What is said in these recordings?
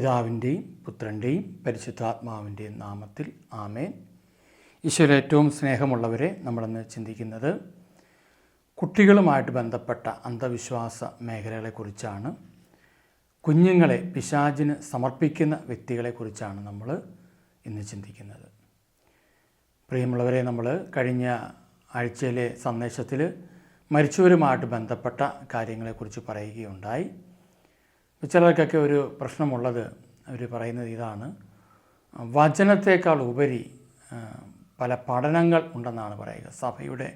പിതാവിൻ്റെയും പുത്രൻ്റെയും പരിശുദ്ധാത്മാവിൻ്റെയും നാമത്തിൽ ആമേൻ. ഈശോയിൽ ഏറ്റവും സ്നേഹമുള്ളവരെ, നമ്മളിന്ന് ചിന്തിക്കുന്നത് കുട്ടികളുമായിട്ട് ബന്ധപ്പെട്ട അന്ധവിശ്വാസ മേഖലകളെക്കുറിച്ചാണ്. കുഞ്ഞുങ്ങളെ പിശാചിന് സമർപ്പിക്കുന്ന വ്യക്തികളെക്കുറിച്ചാണ് നമ്മൾ ഇന്ന് ചിന്തിക്കുന്നത്. പ്രിയമുള്ളവരെ, നമ്മൾ കഴിഞ്ഞ ആഴ്ചയിലെ സന്ദേശത്തിൽ മരിച്ചവരുമായിട്ട് ബന്ധപ്പെട്ട കാര്യങ്ങളെക്കുറിച്ച് പറയുകയുണ്ടായി. ചിലർക്കൊക്കെ ഒരു പ്രശ്നമുള്ളത്, അവർ പറയുന്നത് ഇതാണ്: വചനത്തേക്കാൾ ഉപരി പല പഠനങ്ങൾ ഉണ്ടെന്നാണ് പറയുക. സഭയുടെ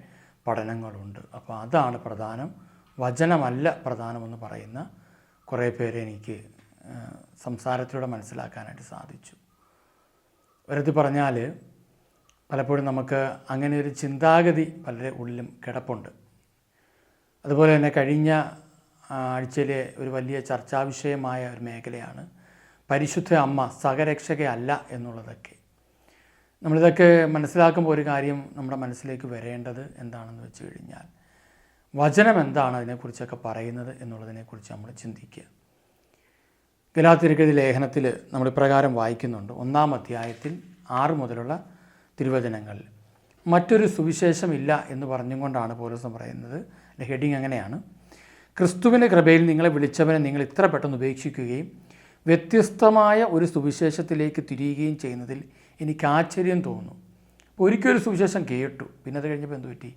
പഠനങ്ങളുണ്ട്, അപ്പോൾ അതാണ് പ്രധാനം, വചനമല്ല പ്രധാനമെന്ന് പറയുന്ന കുറേ പേരെ എനിക്ക് സംസാരത്തിലൂടെ മനസ്സിലാക്കാനായിട്ട് സാധിച്ചു. വെറുതെ പറഞ്ഞാൽ പലപ്പോഴും നമുക്ക് അങ്ങനെ ഒരു ചിന്താഗതി പലരുടെ ഉള്ളിലും കിടപ്പുണ്ട്. അതുപോലെ തന്നെ കഴിഞ്ഞ ആഴ്ചയിലെ ഒരു വലിയ ചർച്ചാ വിഷയമായ ഒരു മേഖലയാണ് പരിശുദ്ധ അമ്മ സഹരക്ഷകയല്ല എന്നുള്ളതൊക്കെ. നമ്മളിതൊക്കെ മനസ്സിലാക്കുമ്പോൾ ഒരു കാര്യം നമ്മുടെ മനസ്സിലേക്ക് വരേണ്ടത് എന്താണെന്ന് വെച്ച് കഴിഞ്ഞാൽ, വചനം എന്താണ് അതിനെക്കുറിച്ചൊക്കെ പറയുന്നത് എന്നുള്ളതിനെക്കുറിച്ച് നമ്മൾ ചിന്തിക്കുക. ഗലാത്യർക്കെഴുതിയ ലേഖനത്തിൽ നമ്മൾ ഇപ്രകാരം വായിക്കുന്നുണ്ട്. 1-ാം അധ്യായത്തിൽ 6 മുതലുള്ള തിരുവചനങ്ങളിൽ മറ്റൊരു സുവിശേഷമില്ല എന്ന് പറഞ്ഞുകൊണ്ടാണ് പൗലോസ് പറയുന്നത്. എൻ്റെ ഹെഡിങ് അങ്ങനെയാണ്: ക്രിസ്തുവിൻ്റെ കൃപയിൽ നിങ്ങളെ വിളിച്ചവനെ നിങ്ങൾ ഇത്ര പെട്ടെന്ന് ഉപേക്ഷിക്കുകയും വ്യത്യസ്തമായ ഒരു സുവിശേഷത്തിലേക്ക് തിരിയുകയും ചെയ്യുന്നതിൽ എനിക്ക് ആശ്ചര്യം തോന്നുന്നു. ഒരിക്കലൊരു സുവിശേഷം കേട്ടു, പിന്നെ അത് കഴിഞ്ഞപ്പോൾ എന്ത് പറ്റി?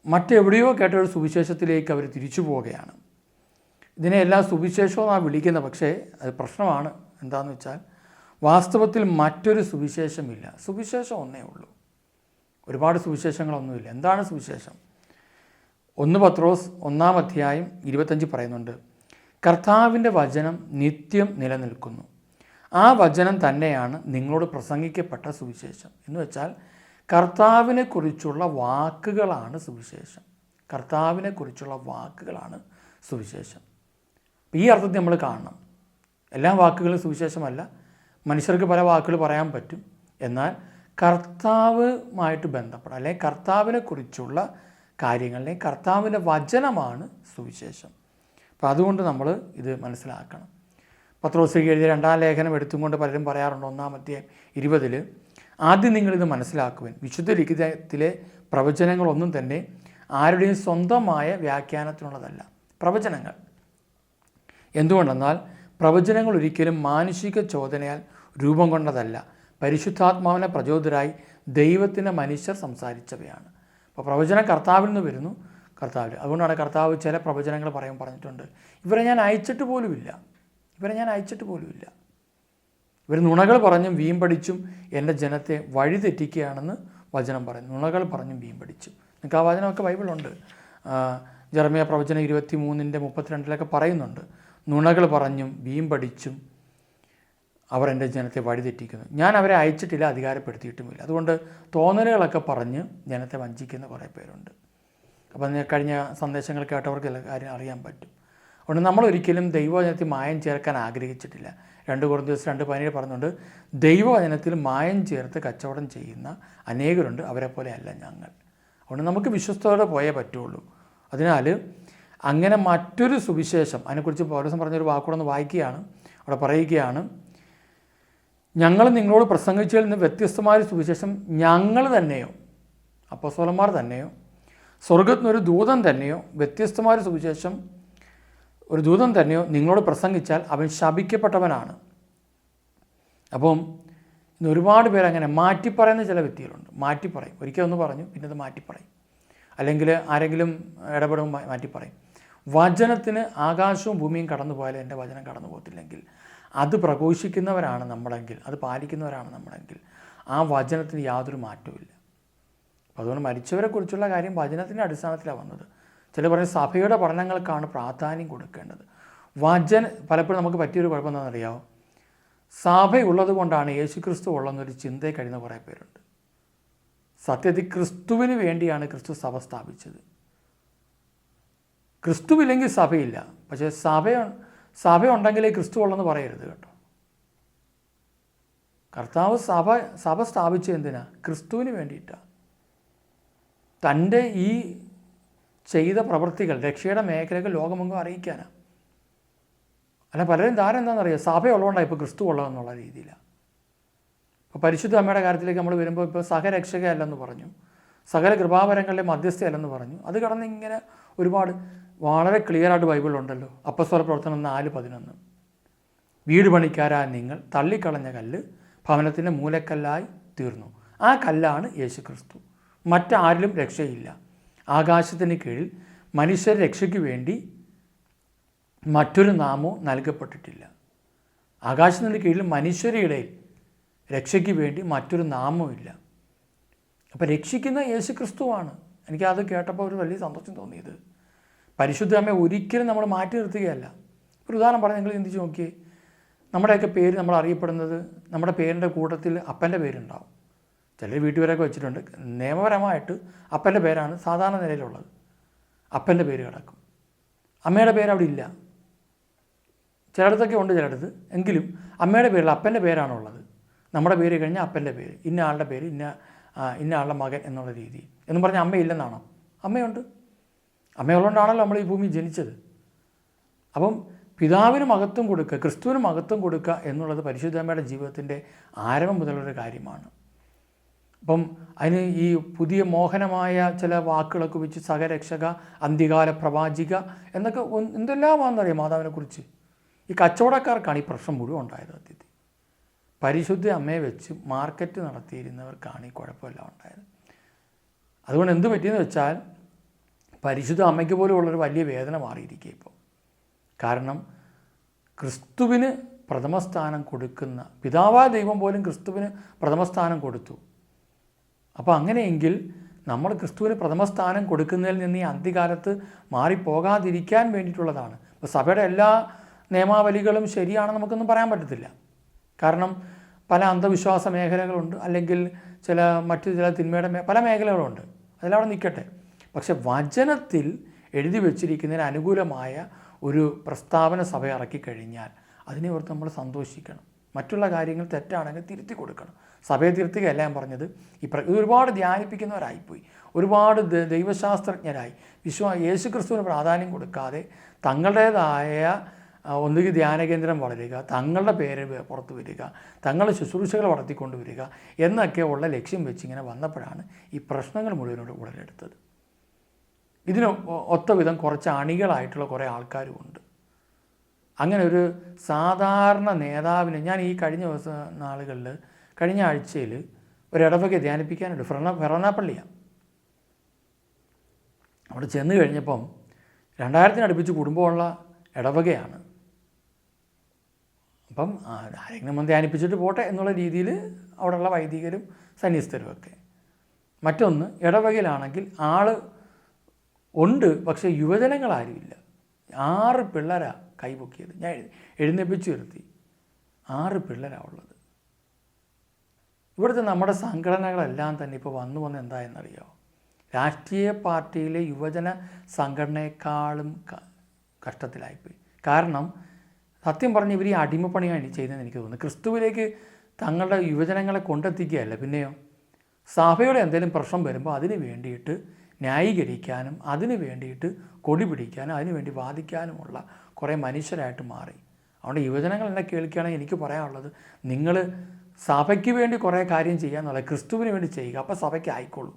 മറ്റെവിടെയോ കേട്ടൊരു സുവിശേഷത്തിലേക്ക് അവർ തിരിച്ചു പോവുകയാണ്. ഇതിനെ എല്ലാ സുവിശേഷവും വിളിക്കുന്നത്. പക്ഷേ അത് പ്രശ്നമാണ്. എന്താണെന്ന് വെച്ചാൽ, വാസ്തവത്തിൽ മറ്റൊരു സുവിശേഷമില്ല. സുവിശേഷം ഒന്നേ ഉള്ളൂ, ഒരുപാട് സുവിശേഷങ്ങളൊന്നുമില്ല. എന്താണ് സുവിശേഷം? 1 പത്രോസ് 1-ാം അധ്യായം 25 പറയുന്നുണ്ട്: കർത്താവിൻ്റെ വചനം നിത്യം നിലനിൽക്കുന്നു, ആ വചനം തന്നെയാണ് നിങ്ങളോട് പ്രസംഗിക്കപ്പെട്ട സുവിശേഷം. എന്ന് വെച്ചാൽ കർത്താവിനെക്കുറിച്ചുള്ള വാക്കുകളാണ് സുവിശേഷം. കർത്താവിനെക്കുറിച്ചുള്ള വാക്കുകളാണ് സുവിശേഷം. ഈ അർത്ഥത്തിൽ നമ്മൾ കാണണം. എല്ലാ വാക്കുകളും സുവിശേഷമല്ല. മനുഷ്യർക്ക് പല വാക്കുകൾ പറയാൻ പറ്റും. എന്നാൽ കർത്താവുമായിട്ട് ബന്ധപ്പെട്ട അല്ലെങ്കിൽ കർത്താവിനെക്കുറിച്ചുള്ള കാര്യങ്ങളിലെ കർത്താവിൻ്റെ വചനമാണ് സുവിശേഷം. അപ്പോൾ അതുകൊണ്ട് നമ്മൾ ഇത് മനസ്സിലാക്കണം. പത്രോസ് എഴുതിയ 2-ാം ലേഖനം എടുത്തുകൊണ്ട് പലരും പറയാറുണ്ട് 1-ാം അധ്യായം 20 ആദ്യം നിങ്ങളിത് മനസ്സിലാക്കുവാൻ, വിശുദ്ധ ലിഖിതത്തിലെ പ്രവചനങ്ങളൊന്നും തന്നെ ആരുടെയും സ്വന്തമായ വ്യാഖ്യാനത്തിനുള്ളതല്ല. പ്രവചനങ്ങൾ എന്തുകൊണ്ടെന്നാൽ പ്രവചനങ്ങൾ ഒരിക്കലും മാനുഷിക ചോദനയാൽ രൂപം കൊണ്ടതല്ല, പരിശുദ്ധാത്മാവിനെ പ്രചോദരായി ദൈവത്തിൻ്റെ മനുഷ്യർ സംസാരിച്ചവയാണ്. അപ്പോൾ പ്രവചനം കർത്താവിൽ നിന്ന് വരുന്നു, കർത്താവിൽ. അതുകൊണ്ടാണ് കർത്താവ് ചില പ്രവചനങ്ങൾ പറഞ്ഞിട്ടുണ്ട്: ഇവരെ ഞാൻ അയച്ചിട്ട് പോലുമില്ല, ഇവർ നുണകൾ പറഞ്ഞും വീമ്പടിച്ചും എൻ്റെ ജനത്തെ വഴിതെറ്റിക്കുകയാണെന്ന് വചനം പറയുന്നു. നുണകൾ പറഞ്ഞും വീമ്പടിച്ചും. നിങ്ങൾക്ക് ആ വചനമൊക്കെ ബൈബിളുണ്ട്. ജെറമ്യാ പ്രവചനം 23:32 പറയുന്നുണ്ട്: നുണകൾ പറഞ്ഞും വീമ്പടിച്ചും അവർ എൻ്റെ ജനത്തെ വഴിതെറ്റിക്കുന്നു. ഞാൻ അവരെ അയച്ചിട്ടില്ല, അധികാരപ്പെടുത്തിയിട്ടുമില്ല. അതുകൊണ്ട് തോന്നലുകളൊക്കെ പറഞ്ഞ് ജനത്തെ വഞ്ചിക്കുന്ന കുറേ പേരുണ്ട്. അപ്പം കഴിഞ്ഞ സന്ദേശങ്ങൾ കേട്ടവർക്ക് കാര്യം അറിയാൻ പറ്റും. അതുകൊണ്ട് നമ്മളൊരിക്കലും ദൈവവചനത്തിൽ മായം ചേർക്കാൻ ആഗ്രഹിച്ചിട്ടില്ല. 2 കൊരിന്ത്യർ 2:17 പറഞ്ഞുകൊണ്ട് ദൈവവചനത്തിൽ മായം ചേർത്ത് കച്ചവടം ചെയ്യുന്ന അനേകരുണ്ട്, അവരെ പോലെ അല്ല ഞങ്ങൾ. അതുകൊണ്ട് നമുക്ക് വിശ്വസ്തയോടെ പോയേ പറ്റുള്ളൂ. അതിനാൽ അങ്ങനെ മറ്റൊരു സുവിശേഷം, അതിനെക്കുറിച്ച് പൗലോസ് പറഞ്ഞൊരു വാക്കുകൂടെ വായിക്കുകയാണ്. അവിടെ പറയുകയാണ്: ഞങ്ങൾ നിങ്ങളോട് പ്രസംഗിച്ചതിൽ നിന്ന് വ്യത്യസ്തമായ സുവിശേഷം ഞങ്ങൾ തന്നെയോ, അപ്പോസ്തലന്മാർ തന്നെയോ, സ്വർഗത്തിൽ നിന്നൊരു ദൂതൻ തന്നെയോ, വ്യത്യസ്തമായ സുവിശേഷം ഒരു ദൂതൻ തന്നെയോ നിങ്ങളോട് പ്രസംഗിച്ചാൽ അവൻ ശപിക്കപ്പെട്ടവനാണ്. അപ്പം ഇന്ന് ഒരുപാട് പേര് അങ്ങനെ മാറ്റിപ്പറയുന്ന ചില വ്യക്തികളുണ്ട്. മാറ്റിപ്പറയും, ഒരിക്കൽ ഒന്ന് പറഞ്ഞു പിന്നെ അത് മാറ്റിപ്പറയും. അല്ലെങ്കിൽ ആരെങ്കിലും ഇടപെടുമ്പോൾ മാറ്റിപ്പറയും. വചനത്തിന് ആകാശവും ഭൂമിയും കടന്നു പോയാലും എൻ്റെ വചനം കടന്നു പോകത്തില്ലെങ്കിൽ, അത് പ്രഘോഷിക്കുന്നവരാണ് നമ്മളെങ്കിൽ, അത് പാലിക്കുന്നവരാണ് നമ്മളെങ്കിൽ, ആ വചനത്തിന് യാതൊരു മാറ്റവുമില്ല. അപ്പോൾ അതുകൊണ്ട് മരിച്ചവരെക്കുറിച്ചുള്ള കാര്യം വചനത്തിൻ്റെ അടിസ്ഥാനത്തിലാണ് വന്നത്. ചില പറയും സഭയുടെ പഠനങ്ങൾക്കാണ് പ്രാധാന്യം കൊടുക്കേണ്ടത്. പലപ്പോഴും നമുക്ക് പറ്റിയൊരു കുഴപ്പം എന്താണെന്നറിയാമോ? സഭയുള്ളത് കൊണ്ടാണ് യേശുക്രിസ്തു ഉള്ളതെന്നൊരു ചിന്തയിൽ കഴിയുന്ന കുറേ പേരുണ്ട്. സത്യത്തിൽ ക്രിസ്തുവിന് വേണ്ടിയാണ് ക്രിസ്തു സഭ സ്ഥാപിച്ചത്. ക്രിസ്തുവില്ലെങ്കിൽ സഭയില്ല. പക്ഷേ സഭ ഉണ്ടെങ്കിലേ ക്രിസ്തു ഉള്ളെന്ന് പറയരുത് കേട്ടോ. കർത്താവ് സഭ സ്ഥാപിച്ചത് എന്തിനാ? ക്രിസ്തുവിന് വേണ്ടിയിട്ടാണ്. തൻ്റെ ഈ ചെയ്ത പ്രവൃത്തികൾ, രക്ഷയുടെ മേഖലകൾ ലോകമെങ്ങും അറിയിക്കാനാണ്. അല്ല, പലരും ധാരണ എന്താണെന്നറിയാം, സഭയുള്ളതുകൊണ്ടാണ് ഇപ്പോൾ ക്രിസ്തു ഉള്ളതെന്നുള്ള രീതിയിലാണ്. ഇപ്പോൾ പരിശുദ്ധ അമ്മയുടെ കാര്യത്തിലേക്ക് നമ്മൾ വരുമ്പോൾ ഇപ്പോൾ സഹരക്ഷകയല്ലെന്ന് പറഞ്ഞു, സകല കൃപാവരങ്ങളുടെ മധ്യസ്ഥയല്ലെന്ന് പറഞ്ഞു. അത് കടന്ന് ഇങ്ങനെ ഒരുപാട് വളരെ ക്ലിയറായിട്ട് ബൈബിളുണ്ടല്ലോ. അപ്പസ്തല പ്രവർത്തനം 4:11, വീട് പണിക്കാരായ നിങ്ങൾ തള്ളിക്കളഞ്ഞ കല്ല് ഭവനത്തിൻ്റെ മൂലക്കല്ലായി തീർന്നു. ആ കല്ലാണ് യേശു ക്രിസ്തു. മറ്റാരിലും രക്ഷയില്ല. ആകാശത്തിന് കീഴിൽ മനുഷ്യർ രക്ഷയ്ക്ക് വേണ്ടി മറ്റൊരു നാമവും നൽകപ്പെട്ടിട്ടില്ല. ആകാശത്തിന് കീഴിൽ മനുഷ്യരുടെ ഇടയിൽ രക്ഷയ്ക്ക് വേണ്ടി മറ്റൊരു നാമവും ഇല്ല. അപ്പോൾ രക്ഷിക്കുന്ന യേശു ക്രിസ്തുവാണ്. എനിക്കത് കേട്ടപ്പോൾ ഒരു വലിയ സന്തോഷം തോന്നിയത്. പരിശുദ്ധ അമ്മയെ ഒരിക്കലും നമ്മൾ മാറ്റി നിർത്തുകയല്ല. ഒരു ഉദാഹരണം പറഞ്ഞ് നിങ്ങൾ ചിന്തിച്ച് നോക്കിയേ. നമ്മുടെയൊക്കെ പേര് നമ്മൾ അറിയപ്പെടുന്നത്, നമ്മുടെ പേരിൻ്റെ കൂട്ടത്തിൽ അപ്പൻ്റെ പേരുണ്ടാവും. ചിലർ വീട്ടുപേരൊക്കെ വെച്ചിട്ടുണ്ട്. നിയമപരമായിട്ട് അപ്പൻ്റെ പേരാണ് സാധാരണ നിലയിലുള്ളത്. അപ്പൻ്റെ പേര് കിടക്കും, അമ്മയുടെ പേര് അവിടെ ഇല്ല. ചിലയിടത്തൊക്കെ ഉണ്ട്, ചിലയിടത്ത്. എങ്കിലും അമ്മയുടെ പേരിൽ അപ്പൻ്റെ പേരാണുള്ളത്. നമ്മുടെ പേര് കഴിഞ്ഞാൽ അപ്പൻ്റെ പേര്, ഇന്ന ആളുടെ പേര്, ഇന്ന ആളുടെ മകൻ എന്നുള്ള രീതി. എന്നും പറഞ്ഞാൽ അമ്മയില്ലെന്നാണോ? അമ്മയുണ്ട്. അമ്മയുള്ളതുകൊണ്ടാണല്ലോ നമ്മൾ ഈ ഭൂമി ജനിച്ചത്. അപ്പം പിതാവിന് മഹത്വം കൊടുക്കുക, ക്രിസ്തുവിന് മഹത്വം കൊടുക്കുക എന്നുള്ളത് പരിശുദ്ധമ്മയുടെ ജീവിതത്തിൻ്റെ ആരംഭം മുതലൊരു കാര്യമാണ്. അപ്പം അതിന് ഈ പുതിയ മോഹനമായ ചില വാക്കുകളൊക്കെ വെച്ച് സഹരക്ഷക, അന്ത്യകാല പ്രവാചിക എന്നൊക്കെ എന്തെല്ലാമാണെന്നറിയാം മാതാവിനെക്കുറിച്ച്. ഈ കച്ചവടക്കാർക്കാണ് ഈ പ്രശ്നം മുഴുവൻ ഉണ്ടായത്. സത്യത്തിൽ പരിശുദ്ധ അമ്മയെ വെച്ച് മാർക്കറ്റ് നടത്തിയിരുന്നവർക്കാണ് ഈ കുഴപ്പമെല്ലാം ഉണ്ടായത്. അതുകൊണ്ട് എന്ത് പറ്റിയെന്ന് വെച്ചാൽ പരിശുദ്ധ അമ്മയ്ക്ക് പോലും ഉള്ളൊരു വലിയ വേദന മാറിയിരിക്കുക ഇപ്പോൾ. കാരണം ക്രിസ്തുവിന് പ്രഥമസ്ഥാനം കൊടുക്കുന്ന പിതാവായ ദൈവം പോലും ക്രിസ്തുവിന് പ്രഥമസ്ഥാനം കൊടുത്തു. അപ്പോൾ അങ്ങനെയെങ്കിൽ നമ്മൾ ക്രിസ്തുവിന് പ്രഥമസ്ഥാനം കൊടുക്കുന്നതിൽ നിന്ന് ഈ അന്ത്യകാലത്ത് മാറിപ്പോകാതിരിക്കാൻ വേണ്ടിയിട്ടുള്ളതാണ്. ഇപ്പോൾ സഭയുടെ എല്ലാ നിയമാവലികളും ശരിയാണെന്ന് നമുക്കൊന്നും പറയാൻ പറ്റത്തില്ല. കാരണം പല അന്ധവിശ്വാസ മേഖലകളുണ്ട്, അല്ലെങ്കിൽ മറ്റു ചില തിന്മയുടെ പല മേഖലകളുണ്ട്. അതിലവിടെ നിൽക്കട്ടെ. പക്ഷെ വചനത്തിൽ എഴുതി വച്ചിരിക്കുന്നതിന് അനുകൂലമായ ഒരു പ്രസ്താവന സഭ ഇറക്കിക്കഴിഞ്ഞാൽ അതിനെ ഓർത്ത് നമ്മൾ സന്തോഷിക്കണം. മറ്റുള്ള കാര്യങ്ങൾ തെറ്റാണെങ്കിൽ തിരുത്തി കൊടുക്കണം. സഭയെ തിരുത്തുകയല്ല ഞാൻ പറഞ്ഞത്. ഒരുപാട് ധ്യാനിപ്പിക്കുന്നവരായിപ്പോയി, ഒരുപാട് ദൈവശാസ്ത്രജ്ഞരായി യേശു ക്രിസ്തുവിന് പ്രാധാന്യം കൊടുക്കാതെ തങ്ങളുടേതായ ഒന്നുകിൽ ധ്യാനകേന്ദ്രം വളരുക, തങ്ങളുടെ പേര് പുറത്തു വരിക, തങ്ങളുടെ ശുശ്രൂഷകൾ വളർത്തിക്കൊണ്ടുവരിക എന്നൊക്കെ ഉള്ള ലക്ഷ്യം വെച്ച് ഇങ്ങനെ വന്നപ്പോഴാണ് ഈ പ്രശ്നങ്ങൾ മുഴുവനോട് ഉടലെടുത്തത്. ഇതിന് ഒത്ത വിധം കുറച്ച് അണികളായിട്ടുള്ള കുറേ ആൾക്കാരുമുണ്ട്. അങ്ങനെ ഒരു സാധാരണ നേതാവിന് ഞാൻ ഈ കഴിഞ്ഞ കഴിഞ്ഞ ആഴ്ചയിൽ ഒരു ഇടവക ധ്യാനിപ്പിക്കാനുണ്ട്. ഫെറനാപ്പള്ളിയാണ്. അവിടെ ചെന്ന് കഴിഞ്ഞപ്പം 2000 അടുപ്പിച്ച് കുടുംബമുള്ള ഇടവകയാണ്. അപ്പം ആരെങ്കിലും ധ്യാനിപ്പിച്ചിട്ട് പോട്ടെ എന്നുള്ള രീതിയിൽ അവിടെയുള്ള വൈദികരും സന്യസ്തരും ഒക്കെ. മറ്റൊന്ന്, ഇടവകയിലാണെങ്കിൽ ആൾ ഉണ്ട്, പക്ഷേ യുവജനങ്ങളാരുമില്ല. 6 പിള്ളേരാണ് കൈപൊക്കിയത്. ഞാൻ എഴുന്നേപ്പിച്ച് നിർത്തി. 6 പിള്ളേരാണ് ഉള്ളത്. ഇവിടുത്തെ നമ്മുടെ സംഘടനകളെല്ലാം തന്നെ ഇപ്പോൾ വന്നു എന്തായെന്നറിയാമോ? രാഷ്ട്രീയ പാർട്ടിയിലെ യുവജന സംഘടനയെക്കാളും കഷ്ടത്തിലായിപ്പോയി. കാരണം സത്യം പറഞ്ഞ് ഇവർ ഈ അടിമപ്പണിയാണ് ചെയ്തതെന്ന് എനിക്ക് തോന്നുന്നു. ക്രിസ്തുവിലേക്ക് തങ്ങളുടെ യുവജനങ്ങളെ കൊണ്ടെത്തിക്കുകയല്ല, പിന്നെയോ സഭയുടെ എന്തെങ്കിലും പ്രശ്നം വരുമ്പോൾ അതിന് വേണ്ടിയിട്ട് ന്യായീകരിക്കാനും അതിന് വേണ്ടിയിട്ട് കൊടി പിടിക്കാനും അതിന് വേണ്ടി വാദിക്കാനുമുള്ള കുറേ മനുഷ്യരായിട്ട് മാറി. അതുകൊണ്ട് യുവജനങ്ങൾ എന്നെ കേൾക്കുകയാണെങ്കിൽ എനിക്ക് പറയാനുള്ളത്, നിങ്ങൾ സഭയ്ക്ക് വേണ്ടി കുറേ കാര്യം ചെയ്യാമെന്നുള്ള ക്രിസ്തുവിന് വേണ്ടി ചെയ്യുക. അപ്പോൾ സഭയ്ക്ക് ആയിക്കോളൂ.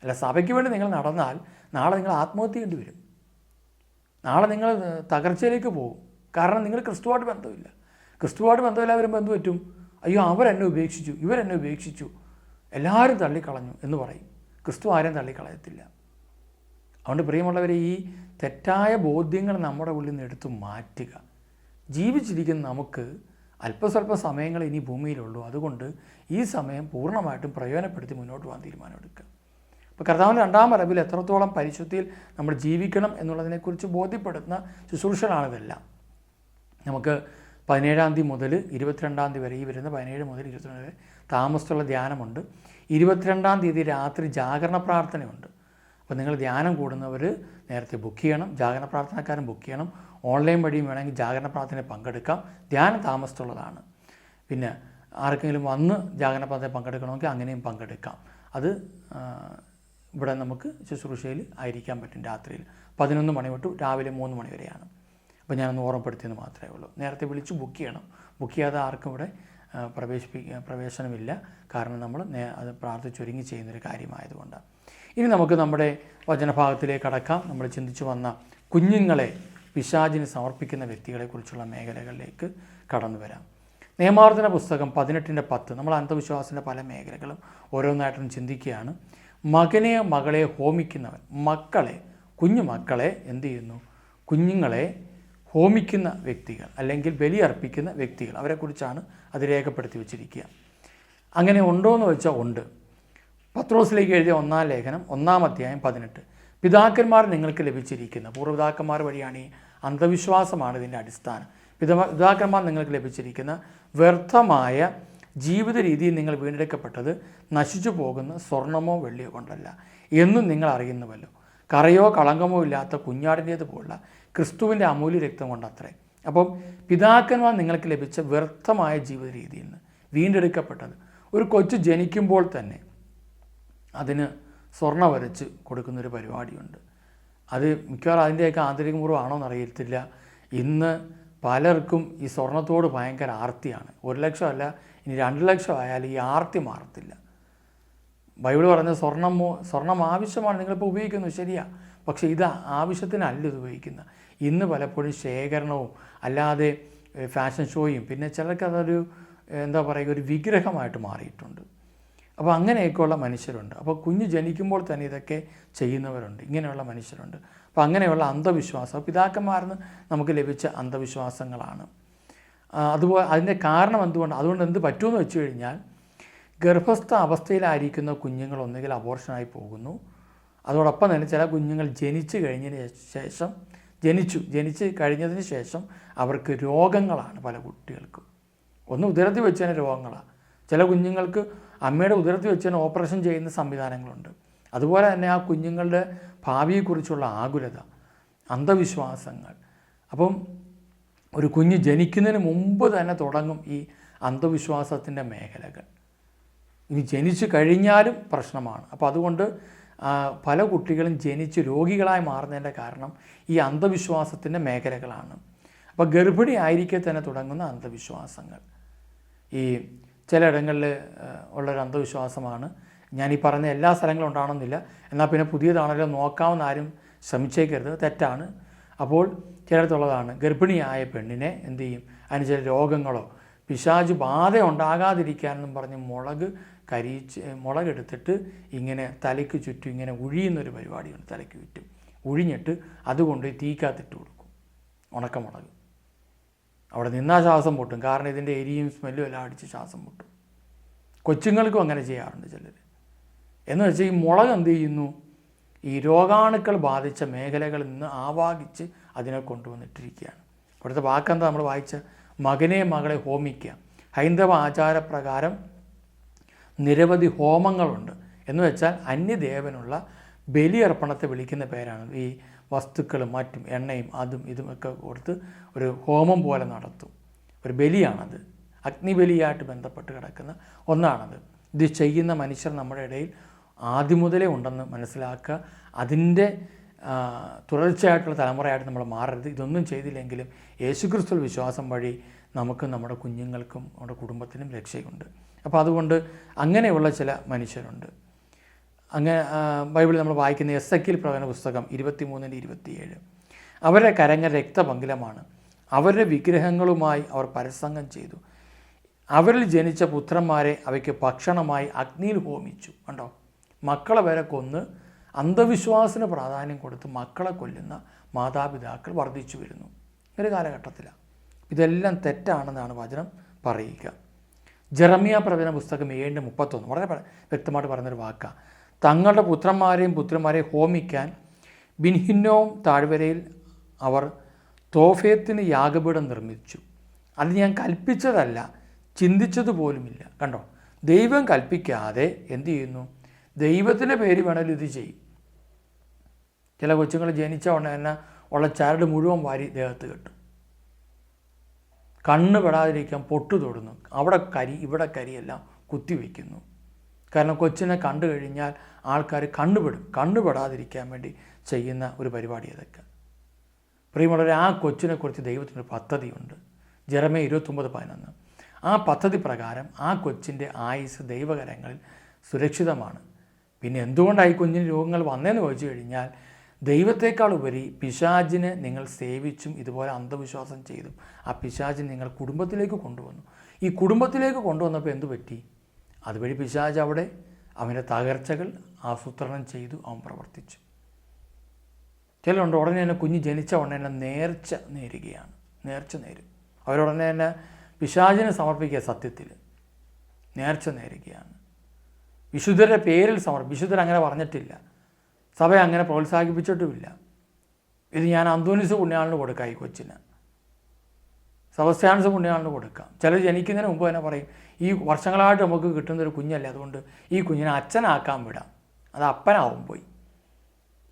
അല്ല, സഭയ്ക്ക് വേണ്ടി നിങ്ങൾ നടന്നാൽ നാളെ നിങ്ങൾ ആത്മഹത്യ ചെയ്യേണ്ടി വരും. നാളെ നിങ്ങൾ തകർച്ചയിലേക്ക് പോകും. കാരണം നിങ്ങൾ ക്രിസ്തുവായിട്ട് ബന്ധമില്ല. ക്രിസ്തുവായിട്ട് ബന്ധമില്ല വരുമ്പോൾ എന്ത് പറ്റും? അയ്യോ, അവരെന്നെ ഉപേക്ഷിച്ചു, ഇവരെന്നെ ഉപേക്ഷിച്ചു, എല്ലാവരും തള്ളിക്കളഞ്ഞു എന്ന് പറയും. ക്രിസ്തു ആരെയും തള്ളിക്കളയത്തില്ല. അതുകൊണ്ട് പ്രിയമുള്ളവരെ, ഈ തെറ്റായ ബോധ്യങ്ങൾ നമ്മുടെ ഉള്ളിൽ നിന്ന് എടുത്തു മാറ്റുക. ജീവിച്ചിരിക്കുന്ന നമുക്ക് അല്പസ്വല്പ സമയങ്ങൾ ഇനി ഭൂമിയിലുള്ളൂ. അതുകൊണ്ട് ഈ സമയം പൂർണ്ണമായിട്ടും പ്രയോജനപ്പെടുത്തി മുന്നോട്ട് പോകാൻ തീരുമാനമെടുക്കുക. അപ്പോൾ കർത്താവിൻ്റെ 2ാം വരവിൽ എത്രത്തോളം പരിശുദ്ധിയിൽ നമ്മൾ ജീവിക്കണം എന്നുള്ളതിനെക്കുറിച്ച് ബോധ്യപ്പെടുത്തുന്ന ശുശ്രൂഷകളാണിതെല്ലാം. നമുക്ക് 17-ാം തീയതി മുതൽ 22-ാം തീയതി വരെ, ഈ വരുന്ന 17 മുതൽ 22 വരെ താമസത്തുള്ള ധ്യാനമുണ്ട്. 22-ാം തീയതി രാത്രി ജാഗരണ പ്രാർത്ഥനയുണ്ട്. അപ്പോൾ നിങ്ങൾ ധ്യാനം കൂടുന്നവർ നേരത്തെ ബുക്ക് ചെയ്യണം. ജാഗരണ പ്രാർത്ഥനക്കാരൻ ബുക്ക് ചെയ്യണം. ഓൺലൈൻ വഴിയും വേണമെങ്കിൽ ജാഗരണ പ്രാർത്ഥനയിൽ പങ്കെടുക്കാം. ധ്യാനം താമസത്തുള്ളതാണ്. പിന്നെ ആർക്കെങ്കിലും വന്ന് ജാഗരണ പ്രാർത്ഥനയിൽ പങ്കെടുക്കണമെങ്കിൽ അങ്ങനെയും പങ്കെടുക്കാം. അത് ഇവിടെ നമുക്ക് ശുശ്രൂഷയിൽ ആയിരിക്കാൻ പറ്റും. രാത്രിയിൽ 11 മണി തൊട്ട് രാവിലെ 3 മണി വരെയാണ്. അപ്പോൾ ഞാനൊന്ന് ഓർമ്മപ്പെടുത്തിയെന്ന് മാത്രമേ ഉള്ളൂ. നേരത്തെ വിളിച്ച് ബുക്ക് ചെയ്യണം. ബുക്ക് ചെയ്യാതെ ആർക്കും ഇവിടെ പ്രവേശനമില്ല. കാരണം നമ്മൾ അത് പ്രാർത്ഥിച്ചൊരുങ്ങി ചെയ്യുന്നൊരു കാര്യമായതുകൊണ്ടാണ്. ഇനി നമുക്ക് നമ്മുടെ വചനഭാഗത്തിലേക്ക് കടക്കാം. നമ്മൾ ചിന്തിച്ചു വന്ന കുഞ്ഞുങ്ങളെ പിശാചിന് സമർപ്പിക്കുന്ന വ്യക്തികളെക്കുറിച്ചുള്ള മേഖലകളിലേക്ക് കടന്നു വരാം. നിയമാവർത്തന പുസ്തകം 18:10. നമ്മൾ അന്ധവിശ്വാസത്തിൻ്റെ പല മേഖലകളും ഓരോന്നായിട്ടും ചിന്തിക്കുകയാണ്. മകനെ മകളെ ഹോമിക്കുന്നവൻ, കുഞ്ഞു മക്കളെ എന്ത് ചെയ്യുന്നു? കുഞ്ഞുങ്ങളെ ഹോമിക്കുന്ന വ്യക്തികൾ അല്ലെങ്കിൽ ബലിയർപ്പിക്കുന്ന വ്യക്തികൾ, അവരെക്കുറിച്ചാണ് അത് രേഖപ്പെടുത്തി വച്ചിരിക്കുക. അങ്ങനെ ഉണ്ടോ എന്ന് വെച്ചാൽ ഉണ്ട്. പത്രോസിലേക്ക് എഴുതിയ 1-ാം ലേഖനം 1-ാം അധ്യായം 18. പിതാക്കന്മാർ നിങ്ങൾക്ക് ലഭിച്ചിരിക്കുന്ന, പൂർവ്വപിതാക്കന്മാർ വഴിയാണ് ഈ അന്ധവിശ്വാസമാണ് ഇതിൻ്റെ അടിസ്ഥാനം. പിതാക്കന്മാർ നിങ്ങൾക്ക് ലഭിച്ചിരിക്കുന്ന വ്യർത്ഥമായ ജീവിത രീതിയിൽ നിങ്ങൾ വീണ്ടെടുക്കപ്പെട്ടത് നശിച്ചു പോകുന്ന സ്വർണമോ വെള്ളിയോ കൊണ്ടല്ല എന്നും നിങ്ങൾ അറിയുന്നുവല്ലോ. കറയോ കളങ്കമോ ഇല്ലാത്ത കുഞ്ഞാടിൻ്റേതുപോലുള്ള ക്രിസ്തുവിൻ്റെ അമൂല്യ രക്തം കൊണ്ടത്രേ. അപ്പം പിതാക്കന്മാർ നിങ്ങൾക്ക് ലഭിച്ച വ്യർത്ഥമായ ജീവിത രീതിയിൽ നിന്ന് വീണ്ടെടുക്കപ്പെട്ടത്. ഒരു കൊച്ചു ജനിക്കുമ്പോൾ തന്നെ അതിന് സ്വർണ്ണ വരച്ച് കൊടുക്കുന്നൊരു പരിപാടിയുണ്ട്. അത് മിക്കവാറും അതിൻ്റെയൊക്കെ ആന്തരികപൂർവ്വമാണോ എന്നറിയത്തില്ല. ഇന്ന് പലർക്കും ഈ സ്വർണത്തോട് ഭയങ്കര ആർത്തിയാണ്. 1 ലക്ഷം അല്ല, ഇനി 2 ലക്ഷം ആയാലും ഈ ആർത്തി മാറത്തില്ല. ബൈബിൾ പറഞ്ഞ സ്വർണം ആവശ്യമാണ്, നിങ്ങളിപ്പോൾ ഉപയോഗിക്കുന്നു, ശരിയാണ്. പക്ഷേ ഇത് ആവശ്യത്തിനല്ല ഇത് ഉപയോഗിക്കുന്നത്. ഇന്ന് പലപ്പോഴും ശേഖരണവും അല്ലാതെ ഫാഷൻ ഷോയും പിന്നെ ചിലർക്ക് അതൊരു ഒരു വിഗ്രഹമായിട്ട് മാറിയിട്ടുണ്ട്. അപ്പോൾ അങ്ങനെയൊക്കെയുള്ള മനുഷ്യരുണ്ട്. അപ്പോൾ കുഞ്ഞ് ജനിക്കുമ്പോൾ തന്നെ ഇതൊക്കെ ചെയ്യുന്നവരുണ്ട്, ഇങ്ങനെയുള്ള മനുഷ്യരുണ്ട്. അപ്പോൾ അങ്ങനെയുള്ള അന്ധവിശ്വാസം പിതാക്കന്മാരിൽ നമുക്ക് ലഭിച്ച അന്ധവിശ്വാസങ്ങളാണ്. അതുപോലെ അതിൻ്റെ കാരണം അതുകൊണ്ട് എന്ത് പറ്റുമെന്ന് വെച്ച് കഴിഞ്ഞാൽ, ഗർഭസ്ഥ അവസ്ഥയിലായിരിക്കുന്ന കുഞ്ഞുങ്ങൾ ഒന്നുകിൽ അബോർഷനായി പോകുന്നു. അതോടൊപ്പം തന്നെ ചില കുഞ്ഞുങ്ങൾ ജനിച്ചു കഴിഞ്ഞതിന് ശേഷം അവർക്ക് രോഗങ്ങളാണ്. പല കുട്ടികൾക്കും ഉദരത്തിൽ വെച്ച് തന്നെ രോഗങ്ങളാണ്. ചില കുഞ്ഞുങ്ങൾക്ക് അമ്മയുടെ ഉദരത്തിൽ വെച്ച് തന്നെ ഓപ്പറേഷൻ ചെയ്യുന്ന സംവിധാനങ്ങളുണ്ട്. അതുപോലെ തന്നെ ആ കുഞ്ഞുങ്ങളുടെ ഭാവിയെക്കുറിച്ചുള്ള ആകുലത, അന്ധവിശ്വാസങ്ങൾ. അപ്പം ഒരു കുഞ്ഞ് ജനിക്കുന്നതിന് മുമ്പ് തന്നെ തുടങ്ങും ഈ അന്ധവിശ്വാസത്തിൻ്റെ മേഖലകൾ. ഇനി ജനിച്ചു കഴിഞ്ഞാലും പ്രശ്നമാണ്. അപ്പോൾ അതുകൊണ്ട് പല കുട്ടികളും ജനിച്ച് രോഗികളായി മാറുന്നതിൻ്റെ കാരണം ഈ അന്ധവിശ്വാസത്തിൻ്റെ മേഖലകളാണ്. അപ്പോൾ ഗർഭിണി ആയിരിക്കെ തന്നെ തുടങ്ങുന്ന അന്ധവിശ്വാസങ്ങൾ ഈ ചിലയിടങ്ങളിൽ ഉള്ളൊരു അന്ധവിശ്വാസമാണ്. ഞാനീ പറഞ്ഞ എല്ലാ സ്ഥലങ്ങളും ഉണ്ടാവണമെന്നില്ല, എന്നാൽ പിന്നെ പുതിയതാണല്ലോ നോക്കാമെന്ന് ആരും ശ്രമിച്ചേക്കരുത്, തെറ്റാണ്. അപ്പോൾ ചിലയിടത്തുള്ളതാണ് ഗർഭിണിയായ പെണ്ണിനെ എന്തു ചെയ്യും, അതിന് ചില രോഗങ്ങളോ പിശാച് ബാധ ഉണ്ടാകാതിരിക്കാനെന്നും പറഞ്ഞ് മുളകെടുത്തിട്ട് ഇങ്ങനെ തലയ്ക്ക് ചുറ്റും ഇങ്ങനെ ഉഴിയുന്നൊരു പരിപാടിയുണ്ട്. തലയ്ക്ക് ചുറ്റും ഉഴിഞ്ഞിട്ട് അതുകൊണ്ട് തീക്കകത്തിട്ട് കൊടുക്കും, ഉണക്കമുളക്. അവിടെ നിന്നാൽ ശ്വാസം പൊട്ടും, കാരണം ഇതിൻ്റെ എരിയും സ്മെല്ലും എല്ലാം അടിച്ച് ശ്വാസം പൊട്ടും. കൊച്ചുങ്ങൾക്കും അങ്ങനെ ചെയ്യാറുണ്ട് ചിലർ. എന്ന് വെച്ചാൽ ഈ മുളക് എന്ത് ചെയ്യുന്നു, ഈ രോഗാണുക്കൾ ബാധിച്ച മേഖലകളിൽ നിന്ന് ആവാഹിച്ച് അതിനെ കൊണ്ടുവന്നിട്ടിരിക്കുകയാണ്. ഇവിടുത്തെ വാക്കെന്താ നമ്മൾ വായിച്ച, മകനെ മകളെ ഹോമിക്കുക. ഹൈന്ദവ ആചാരപ്രകാരം നിരവധി ഹോമങ്ങളുണ്ട്. എന്ന് വെച്ചാൽ അന്യദേവനുള്ള ബലിയർപ്പണത്തെ വിളിക്കുന്ന പേരാണ്. ഈ വസ്തുക്കളും മറ്റും എണ്ണയും അതും ഇതുമൊക്കെ കൊടുത്ത് ഒരു ഹോമം പോലെ നടത്തും. ഒരു ബലിയാണത്, അഗ്നിബലിയായിട്ട് ബന്ധപ്പെട്ട് കിടക്കുന്ന ഒന്നാണത്. ഇത് ചെയ്യുന്ന മനുഷ്യർ നമ്മുടെ ഇടയിൽ ആദ്യം മുതലേ ഉണ്ടെന്ന് മനസ്സിലാക്കുക. അതിൻ്റെ തുടർച്ചയായിട്ടുള്ള തലമുറയായിട്ട് നമ്മൾ മാറരുത്. ഇതൊന്നും ചെയ്തില്ലെങ്കിലും യേശുക്രിസ്തുവിൽ വിശ്വാസം വഴി നമുക്കും നമ്മുടെ കുഞ്ഞുങ്ങൾക്കും നമ്മുടെ കുടുംബത്തിനും രക്ഷയുണ്ട്. അപ്പോൾ അതുകൊണ്ട് അങ്ങനെയുള്ള ചില മനുഷ്യരുണ്ട്. അങ്ങനെ ബൈബിളിൽ നമ്മൾ വായിക്കുന്ന എസെക്കിയേൽ പ്രവചന പുസ്തകം 23:27. അവരുടെ കരങ്ങൾ രക്തപങ്കിലമാണ്, അവരുടെ വിഗ്രഹങ്ങളുമായി അവർ പരസംഗം ചെയ്തു, അവരിൽ ജനിച്ച പുത്രന്മാരെ അവയ്ക്ക് ഭക്ഷണമായി അഗ്നിയിൽ ഹോമിച്ചു. കണ്ടോ, മക്കളെ വരെ കൊന്ന് അന്ധവിശ്വാസത്തിന് പ്രാധാന്യം കൊടുത്ത് മക്കളെ കൊല്ലുന്ന മാതാപിതാക്കൾ വർദ്ധിച്ചു വരുന്നു ഒരു കാലഘട്ടത്തിലാണ്. ഇതെല്ലാം തെറ്റാണെന്നാണ് വചനം പറയുക. ജെറമ്യ പ്രവചന പുസ്തകം 7:31 വളരെ വ്യക്തമായിട്ട് പറയുന്നൊരു വാക്കാണ്. തങ്ങളുടെ പുത്രന്മാരെയും ഹോമിക്കാൻ ബിൻഹിന്നോം താഴ്വരയിൽ അവർ തോഫേത്തിന് യാഗപീഠം നിർമ്മിച്ചു. അത് ഞാൻ കൽപ്പിച്ചതല്ല, ചിന്തിച്ചതുപോലുമില്ല. കണ്ടോ, ദൈവം കൽപ്പിക്കാതെ എന്തു ചെയ്യുന്നു, ദൈവത്തിൻ്റെ പേര് വേണമെങ്കിലും ഇത് ചെയ്യും. ചില കൊച്ചുങ്ങൾ ജനിച്ച ഉടനെ തന്നെ ഉള്ള ചരട് മുഴുവൻ വാരി ദേഹത്ത് കെട്ടും, കണ്ണ് പെടാതിരിക്കാൻ പൊട്ടു തൊടുന്നു, അവിടെ കരി ഇവിടെ കരിയെല്ലാം കുത്തിവെക്കുന്നു. കാരണം കൊച്ചിനെ കണ്ടു കഴിഞ്ഞാൽ ആൾക്കാർ കണ്ണുപെടാതിരിക്കാൻ വേണ്ടി ചെയ്യുന്ന ഒരു പരിപാടി അതൊക്കെ. പ്രിയമുള്ളവരെ, ആ കൊച്ചിനെക്കുറിച്ച് ദൈവത്തിനൊരു പദ്ധതിയുണ്ട്. ജെറമ്യാ 29:11. ആ പദ്ധതി പ്രകാരം ആ കൊച്ചിൻ്റെ ആയുസ് ദൈവകരങ്ങളിൽ സുരക്ഷിതമാണ്. പിന്നെ എന്തുകൊണ്ടാണ് ഈ കുഞ്ഞിന് രോഗങ്ങൾ വന്നതെന്ന് ചോദിച്ചു കഴിഞ്ഞാൽ, ദൈവത്തെക്കാൾ ഉപരി പിശാചിനെ നിങ്ങൾ സേവിച്ചും ഇതുപോലെ അന്ധവിശ്വാസം ചെയ്തും ആ പിശാചിനെ നിങ്ങൾ കുടുംബത്തിലേക്ക് കൊണ്ടുവന്നു. ഈ കുടുംബത്തിലേക്ക് കൊണ്ടുവന്നപ്പോൾ എന്തു പറ്റി? അതുവഴി പിശാച് അവിടെ അവൻ്റെ തകർച്ചകൾ ആസൂത്രണം ചെയ്തു, അവൻ പ്രവർത്തിച്ചു. ചിലരുണ്ട് ഉടനെ തന്നെ കുഞ്ഞ് ജനിച്ച ഉടനെ തന്നെ നേർച്ച നേരുകയാണ്. നേർച്ച നേരും. അവരുടനെ തന്നെ പിശാചിനെ സമർപ്പിക്കുക. സത്യത്തിൽ നേർച്ച നേരുകയാണ്. വിശുദ്ധരുടെ പേരിൽ വിശുദ്ധരങ്ങനെ പറഞ്ഞിട്ടില്ല, സഭ അങ്ങനെ പ്രോത്സാഹിപ്പിച്ചിട്ടുമില്ല. ഇത് ഞാൻ അന്തോനീസ് പുണ്യാളിന് കൊടുക്കാം, ഈ കൊച്ചിന് സെബസ്ത്യാനോസ് പുണ്യാളിന് കൊടുക്കാം. ചിലർ ജനിക്കുന്നതിന് മുമ്പ് തന്നെ പറയും, ഈ വർഷങ്ങളായിട്ട് നമുക്ക് കിട്ടുന്നൊരു കുഞ്ഞല്ലേ, അതുകൊണ്ട് ഈ കുഞ്ഞിനെ അച്ഛനാക്കാൻ വിടാം, അത് അപ്പനാവും പോയി.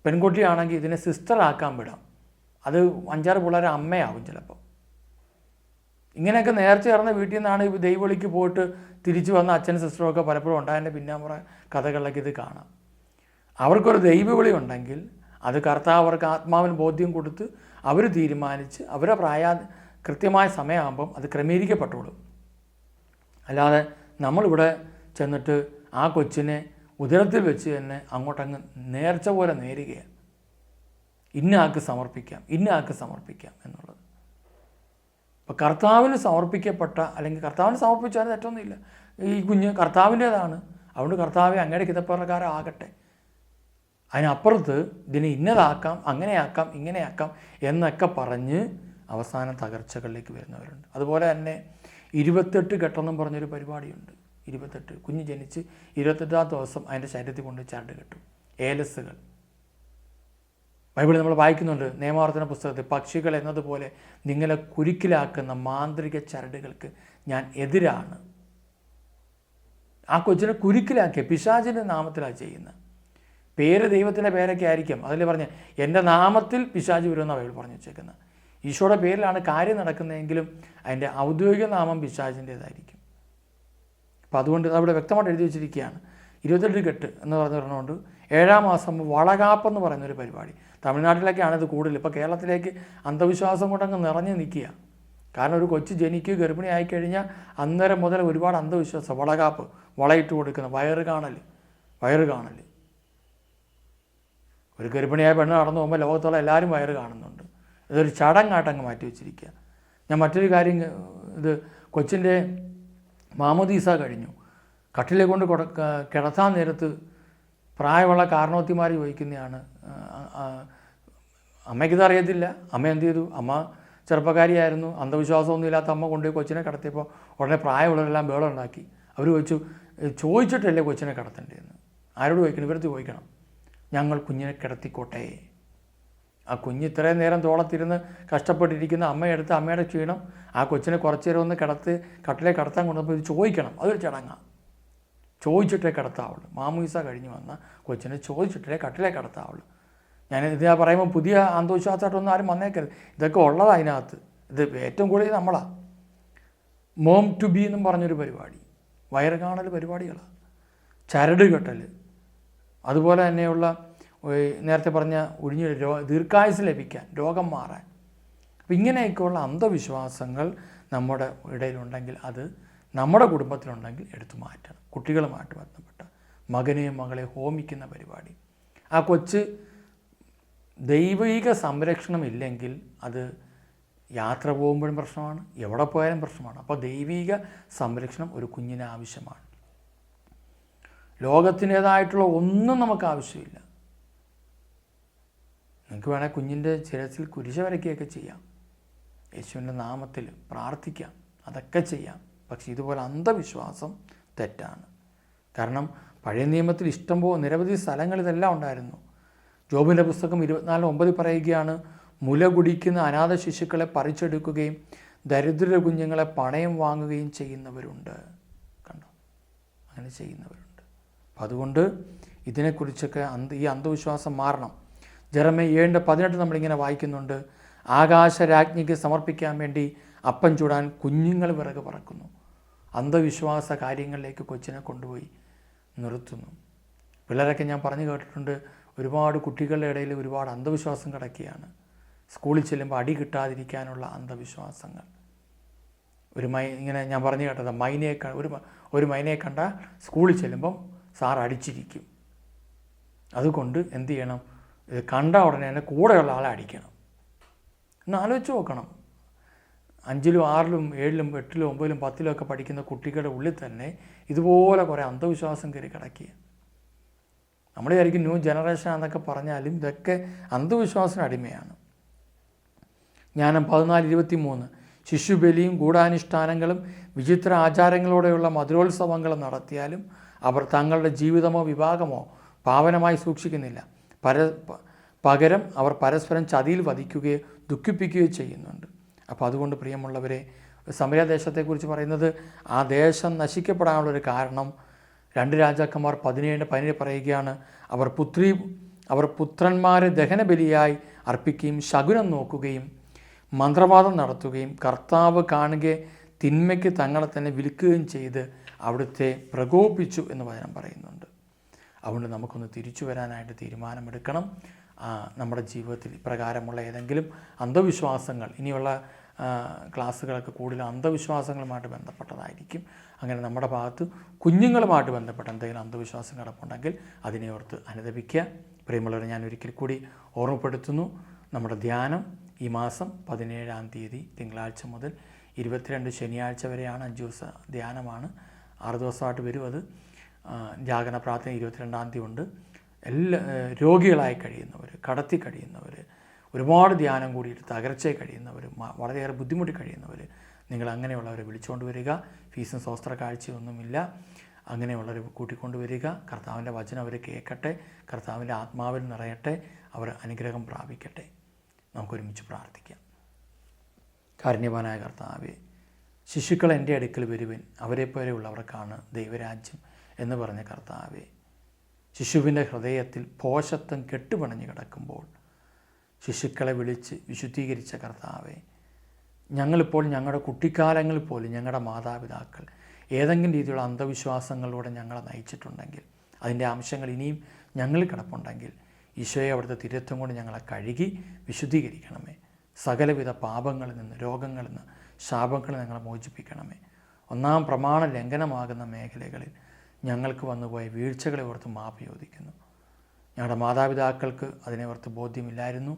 പെൺകുട്ടിയാണെങ്കിൽ ഇതിനെ സിസ്റ്ററാക്കാൻ വിടാം, അത് 5-6 പിള്ളേരെ അമ്മയാവും ചിലപ്പോൾ. ഇങ്ങനെയൊക്കെ നേർച്ച ചേർന്ന വീട്ടിൽ നിന്നാണ് ഈ ദൈവവിളിക്ക് പോയിട്ട് തിരിച്ചു വന്ന അച്ഛനും സിസ്റ്ററും പലപ്പോഴും ഉണ്ടായതിൻ്റെ പിന്നാമ്പുറ കഥകളിലൊക്കെ ഇത് കാണാം. അവർക്കൊരു ദൈവവിളി ഉണ്ടെങ്കിൽ അത് കർത്താവ് അവർക്ക് ആത്മാവിന് ബോധ്യം കൊടുത്ത് അവർ തീരുമാനിച്ച് അവരുടെ കൃത്യമായ സമയമാകുമ്പം അത് ക്രമീകരിക്കപ്പെട്ടോളും. അല്ലാതെ നമ്മളിവിടെ ചെന്നിട്ട് ആ കൊച്ചിനെ ഉദരത്തിൽ വെച്ച് തന്നെ അങ്ങോട്ടങ്ങ് നേർച്ച പോലെ നേരുകയാണ്. ഇന്ന ആൾക്ക് സമർപ്പിക്കാം എന്നുള്ളത്. അപ്പോൾ കർത്താവിന് സമർപ്പിക്കപ്പെട്ട, അല്ലെങ്കിൽ കർത്താവിന് സമർപ്പിച്ചാലും തെറ്റൊന്നുമില്ല, ഈ കുഞ്ഞ് കർത്താവിൻ്റേതാണ്, അതുകൊണ്ട് കർത്താവെ അങ്ങയുടെ ഹിതപ്രകാരം ആകട്ടെ. അതിനപ്പുറത്ത് ഇതിനെ ഇന്നതാക്കാം, അങ്ങനെയാക്കാം, ഇങ്ങനെയാക്കാം എന്നൊക്കെ പറഞ്ഞ് അവസാന തകർച്ചകളിലേക്ക് വരുന്നവരുണ്ട്. അതുപോലെ തന്നെ 28 കെട്ടെന്നും പറഞ്ഞൊരു പരിപാടിയുണ്ട്. 28 കുഞ്ഞ് ജനിച്ച് 28ാമത്തെ ദിവസം അതിൻ്റെ ശരീരത്തിൽ കൊണ്ട് ചരട് കെട്ടും. ഏലസുകൾ ബൈബിളിൽ നമ്മൾ വായിക്കുന്നുണ്ട്. നിയമാവർത്തന പുസ്തകത്തിൽ, പക്ഷികൾ എന്നതുപോലെ നിങ്ങളെ കുരുക്കിലാക്കുന്ന മാന്ത്രിക ചരടുകൾക്ക് ഞാൻ എതിരാണ്. ആ കൊച്ചിനെ കുരുക്കിലാക്കിയ പിശാചിൻ്റെ നാമത്തിലാണ് ചെയ്യുന്നത്. പേര് ദൈവത്തിൻ്റെ പേരൊക്കെ ആയിരിക്കും. അതിൽ പറഞ്ഞ് എൻ്റെ നാമത്തിൽ പിശാച് വരുമെന്നാണ് ബൈബിൾ പറഞ്ഞു വെച്ചേക്കുന്നത്. ഈശോയുടെ പേരിലാണ് കാര്യം നടക്കുന്നതെങ്കിലും അതിൻ്റെ ഔദ്യോഗിക നാമം പിശാചിൻ്റേതായിരിക്കും. അപ്പോൾ അതുകൊണ്ട് അവിടെ വ്യക്തമായിട്ട് എഴുതി വെച്ചിരിക്കുകയാണ്. 28 കെട്ട് എന്ന് പറഞ്ഞുകൊണ്ട് 7-ാം മാസം വളകാപ്പെന്ന് പറയുന്നൊരു പരിപാടി. തമിഴ്നാട്ടിലൊക്കെയാണ് ഇത് കൂടുതൽ. ഇപ്പോൾ കേരളത്തിലേക്ക് അന്ധവിശ്വാസം കൊണ്ടങ്ങ് നിറഞ്ഞു നിൽക്കുക. കാരണം ഒരു കൊച്ചു ജനിക്കുക, ഗർഭിണി ആയിക്കഴിഞ്ഞാൽ അന്നേരം മുതൽ ഒരുപാട് അന്ധവിശ്വാസം. വളകാപ്പ്, വളയിട്ട് കൊടുക്കുന്ന, വയറ് കാണൽ. ഒരു ഗർഭിണിയായ പെണ്ണ് നടന്നു പോകുമ്പോൾ ലോകത്തുള്ള എല്ലാവരും വയറ് കാണുന്നുണ്ട്. ഇതൊരു ചടങ്ങായിട്ടങ്ങ് മാറ്റി വെച്ചിരിക്കുക. ഞാൻ മറ്റൊരു കാര്യം, ഇത് കൊച്ചിൻ്റെ മാമോദീസ കഴിഞ്ഞു. കട്ടിലെ കൊണ്ട് കിടത്താൻ നേരത്ത് പ്രായമുള്ള കാരണവത്തിമാർ ചോദിക്കുന്നതാണ്, അമ്മയ്ക്കിത് അറിയത്തില്ല. അമ്മ എന്ത് ചെയ്തു? അമ്മ ചെറുപ്പക്കാരിയായിരുന്നു, അന്ധവിശ്വാസമൊന്നും ഇല്ലാത്ത അമ്മ കൊണ്ടുപോയി കൊച്ചിനെ കിടത്തിയപ്പോൾ ഉടനെ പ്രായമുള്ളവരെല്ലാം ബഹളം ഉണ്ടാക്കി. അവർ ചോദിച്ചിട്ടല്ലേ കൊച്ചിനെ കിടത്തേണ്ടതെന്ന്. ആരോട് ചോദിക്കണം? ഇവരത്ത് ചോദിക്കണം. ഞങ്ങൾ കുഞ്ഞിനെ കിടത്തിക്കോട്ടെ. ആ കുഞ്ഞ് ഇത്രയും നേരം തോളത്തിരുന്ന് കഷ്ടപ്പെട്ടിരിക്കുന്ന അമ്മയെടുത്ത് അമ്മയുടെ ക്ഷീണം ആ കൊച്ചിനെ കുറച്ച് നേരം ഒന്ന് കട്ടിലെ കിടത്താൻ കൊണ്ടുപോയി ഇത് ചോദിക്കണം. അതൊരു ചടങ്ങാണ്. ചോദിച്ചിട്ടേ കിടത്താവുള്ളൂ. മാമോദീസ കഴിഞ്ഞ് വന്ന കൊച്ചിനെ ചോദിച്ചിട്ടേ കട്ടിലെ കിടത്താവുള്ളൂ. ഇത് പറയുമ്പോൾ പുതിയ അന്ധവിശ്വാസമായിട്ടൊന്നും ആരും വന്നേക്കരുത്. ഇതൊക്കെ ഉള്ളതാണ് അതിനകത്ത്. ഇത് ഏറ്റവും കൂടുതൽ നമ്മളാണ്. മോം ടു ബി എന്നും പറഞ്ഞൊരു പരിപാടി, വയറ് കാണൽ പരിപാടികളാണ്. ചരട് കെട്ടൽ, അതുപോലെ തന്നെയുള്ള നേരത്തെ പറഞ്ഞ ദീർഘായുസ് ലഭിക്കാൻ, രോഗം മാറാൻ. അപ്പം ഇങ്ങനെയൊക്കെയുള്ള അന്ധവിശ്വാസങ്ങൾ നമ്മുടെ ഇടയിലുണ്ടെങ്കിൽ അത് നമ്മുടെ കുടുംബത്തിലുണ്ടെങ്കിൽ എടുത്തു മാറ്റണം. കുട്ടികളുമായിട്ട് ബന്ധപ്പെട്ട മകനെയും മകളെ ഹോമിക്കുന്ന പരിപാടി. ആ കൊച്ച് ദൈവിക സംരക്ഷണം ഇല്ലെങ്കിൽ അത് യാത്ര പോകുമ്പോഴും പ്രശ്നമാണ്, എവിടെ പോയാലും പ്രശ്നമാണ്. അപ്പോൾ ദൈവിക സംരക്ഷണം ഒരു കുഞ്ഞിന് ആവശ്യമാണ്. ലോകത്തിൻ്റേതായിട്ടുള്ള ഒന്നും നമുക്ക് ആവശ്യമില്ല. നിങ്ങൾക്ക് വേണേൽ കുഞ്ഞിൻ്റെ ശിരസിൽ കുരിശ് വരയ്ക്കുകയൊക്കെ ചെയ്യാം, യേശുവിൻ്റെ നാമത്തിൽ പ്രാർത്ഥിക്കാം, അതൊക്കെ ചെയ്യാം. പക്ഷേ ഇതുപോലെ അന്ധവിശ്വാസം തെറ്റാണ്. കാരണം പഴയ നിയമത്തിൽ നിരവധി സ്ഥലങ്ങൾ ഇതെല്ലാം ഉണ്ടായിരുന്നു. ജോബിൻ്റെ പുസ്തകം 24:9 പറയുകയാണ്, മുല കുടിക്കുന്ന അനാഥ ശിശുക്കളെ പറിച്ചെടുക്കുകയും ദരിദ്ര കുഞ്ഞുങ്ങളെ പണയം വാങ്ങുകയും ചെയ്യുന്നവരുണ്ട്. കണ്ടോ, അങ്ങനെ ചെയ്യുന്നവരുണ്ട്. അപ്പം അതുകൊണ്ട് ഇതിനെക്കുറിച്ചൊക്കെ ഈ അന്ധവിശ്വാസം മാറണം. ജെറമ്യാ 7:18 നമ്മളിങ്ങനെ വായിക്കുന്നുണ്ട്, ആകാശരാജ്ഞിക്ക് സമർപ്പിക്കാൻ വേണ്ടി അപ്പം ചൂടാൻ കുഞ്ഞുങ്ങൾ വിറക് പറക്കുന്നു. അന്ധവിശ്വാസ കാര്യങ്ങളിലേക്ക് കൊച്ചിനെ കൊണ്ടുപോയി നിർത്തുന്നു. പിള്ളേരൊക്കെ ഞാൻ പറഞ്ഞു കേട്ടിട്ടുണ്ട്, ഒരുപാട് കുട്ടികളുടെ ഇടയിൽ ഒരുപാട് അന്ധവിശ്വാസം കിടക്കുകയാണ്. സ്കൂളിൽ ചെല്ലുമ്പോൾ അടി കിട്ടാതിരിക്കാനുള്ള അന്ധവിശ്വാസങ്ങൾ. ഇങ്ങനെ ഞാൻ പറഞ്ഞു കേട്ടത്, ഒരു മൈനയെ കണ്ടാൽ സ്കൂളിൽ ചെല്ലുമ്പം സാർ അടിച്ചിരിക്കും. അതുകൊണ്ട് എന്ത് ചെയ്യണം, ഇത് കണ്ട ഉടനെ തന്നെ കൂടെയുള്ള ആളെ അടിക്കണം. ഒന്ന് ആലോചിച്ച് നോക്കണം. 5ലും 6ലും 7ലും 8ലും 9ലും 10ലും ഒക്കെ പഠിക്കുന്ന കുട്ടികളുടെ ഉള്ളിൽ തന്നെ ഇതുപോലെ കുറേ അന്ധവിശ്വാസം കയറി കിടക്കുക. നമ്മൾ വിചാരിക്കും ന്യൂ ജനറേഷൻ എന്നൊക്കെ പറഞ്ഞാലും ഇതൊക്കെ അന്ധവിശ്വാസത്തിന് അടിമയാണ്. ജ്ഞാനം 14:23 ശിശുബലിയും ഗൂഢാനുഷ്ഠാനങ്ങളും വിചിത്ര ആചാരങ്ങളോടെയുള്ള മധുരോത്സവങ്ങളും നടത്തിയാലും അവർ തങ്ങളുടെ ജീവിതമോ വിഭാഗമോ പാവനമായി സൂക്ഷിക്കുന്നില്ല. പകരം അവർ പരസ്പരം ചതിയിൽ വധിക്കുകയോ ദുഃഖിപ്പിക്കുകയോ ചെയ്യുന്നുണ്ട്. അപ്പോൾ അതുകൊണ്ട് പ്രിയമുള്ളവരെ, സമരിയ ദേശത്തെക്കുറിച്ച് പറയുന്നത് ആ ദേശം നശിക്കപ്പെടാനുള്ളൊരു കാരണം 2 രാജാക്കന്മാർ 17:17 പറയുകയാണ്, അവർ പുത്രന്മാരെ ദഹനബലിയായി അർപ്പിക്കുകയും ശകുനം നോക്കുകയും മന്ത്രവാദം നടത്തുകയും കർത്താവ് കാണുകെ തിന്മയ്ക്ക് തങ്ങളെ തന്നെ വിൽക്കുകയും ചെയ്ത് അവിടുത്തെ പ്രകോപിച്ചു എന്ന് വചനം പറയുന്നുണ്ട്. അതുകൊണ്ട് നമുക്കൊന്ന് തിരിച്ചു വരാനായിട്ട് തീരുമാനമെടുക്കണം. നമ്മുടെ ജീവിതത്തിൽ ഇപ്രകാരമുള്ള ഏതെങ്കിലും അന്ധവിശ്വാസങ്ങൾ, ഇനിയുള്ള ക്ലാസ്സുകളൊക്കെ കൂടുതൽ അന്ധവിശ്വാസങ്ങളുമായിട്ട് ബന്ധപ്പെട്ടതായിരിക്കും. അങ്ങനെ നമ്മുടെ ഭാഗത്ത് കുഞ്ഞുങ്ങളുമായിട്ട് ബന്ധപ്പെട്ട എന്തെങ്കിലും അന്ധവിശ്വാസം കിടപ്പുണ്ടെങ്കിൽ അതിനെ ഓർത്ത് അനുദപിക്കുക. പ്രിയമുള്ളവരെ, ഞാൻ ഒരിക്കൽ കൂടി ഓർമ്മപ്പെടുത്തുന്നു, നമ്മുടെ ധ്യാനം ഈ മാസം 17-ാം തീയതി തിങ്കളാഴ്ച മുതൽ 22 ശനിയാഴ്ച വരെയാണ്. 5 ദിവസ ധ്യാനമാണ്. 6 ദിവസമായിട്ട് വരും. അത് ജാഗരണ പ്രാർത്ഥന 22-ാം തീയതി ഉണ്ട്. രോഗികളായി കഴിയുന്നവർ, കടത്തി കഴിയുന്നവർ, ഒരുപാട് ധ്യാനം കൂടിയിട്ട് തകർച്ചയിൽ കഴിയുന്നവർ, വളരെയേറെ ബുദ്ധിമുട്ടി കഴിയുന്നവർ, നിങ്ങൾ അങ്ങനെയുള്ളവരെ വിളിച്ചുകൊണ്ട് വരിക. ഫീസും സ്വസ്ത്ര കാഴ്ചയൊന്നുമില്ല. അങ്ങനെയുള്ളവരെ കൂട്ടിക്കൊണ്ട് വരിക. കർത്താവിൻ്റെ വചനം അവർ കേൾക്കട്ടെ, കർത്താവിൻ്റെ ആത്മാവിൽ നിറയട്ടെ, അവർ അനുഗ്രഹം പ്രാപിക്കട്ടെ. നമുക്കൊരുമിച്ച് പ്രാർത്ഥിക്കാം. കാരുണ്യവാനായ കർത്താവേ, ശിശുക്കൾ എൻ്റെ അടുക്കൽ വരുവിൻ, അവരെപ്പോലെയുള്ളവർക്കാണ് ദൈവരാജ്യം എന്ന് പറഞ്ഞ കർത്താവേ, ശിശുവിൻ്റെ ഹൃദയത്തിൽ പോഷത്വം കെട്ടുപണഞ്ഞ് കിടക്കുമ്പോൾ ശിശുക്കളെ വിളിച്ച് വിശുദ്ധീകരിച്ച കർത്താവേ, ഞങ്ങളിപ്പോൾ ഞങ്ങളുടെ കുട്ടിക്കാലങ്ങളിൽ പോലും ഞങ്ങളുടെ മാതാപിതാക്കൾ ഏതെങ്കിലും രീതിയിലുള്ള അന്ധവിശ്വാസങ്ങളിലൂടെ ഞങ്ങളെ നയിച്ചിട്ടുണ്ടെങ്കിൽ, അതിൻ്റെ അംശങ്ങൾ ഇനിയും ഞങ്ങളിൽ കിടപ്പുണ്ടെങ്കിൽ ഈശോയെ അവിടുത്തെ തിരുത്വം കൊണ്ട് ഞങ്ങളെ കഴുകി വിശുദ്ധീകരിക്കണമേ. സകലവിധ പാപങ്ങളിൽ നിന്ന്, രോഗങ്ങളിൽ നിന്ന്, ശാപങ്ങളിൽ ഞങ്ങളെ മോചിപ്പിക്കണമേ. 1-ാം പ്രമാണ ലംഘനമാകുന്ന മേഖലകളിൽ ഞങ്ങൾക്ക് വന്നുപോയ വീഴ്ചകളെ ഓർത്ത് മാപ്പ് ചോദിക്കുന്നു. ഞങ്ങളുടെ മാതാപിതാക്കൾക്ക് അതിനെ ഓർത്ത് ബോധ്യമില്ലായിരുന്നു.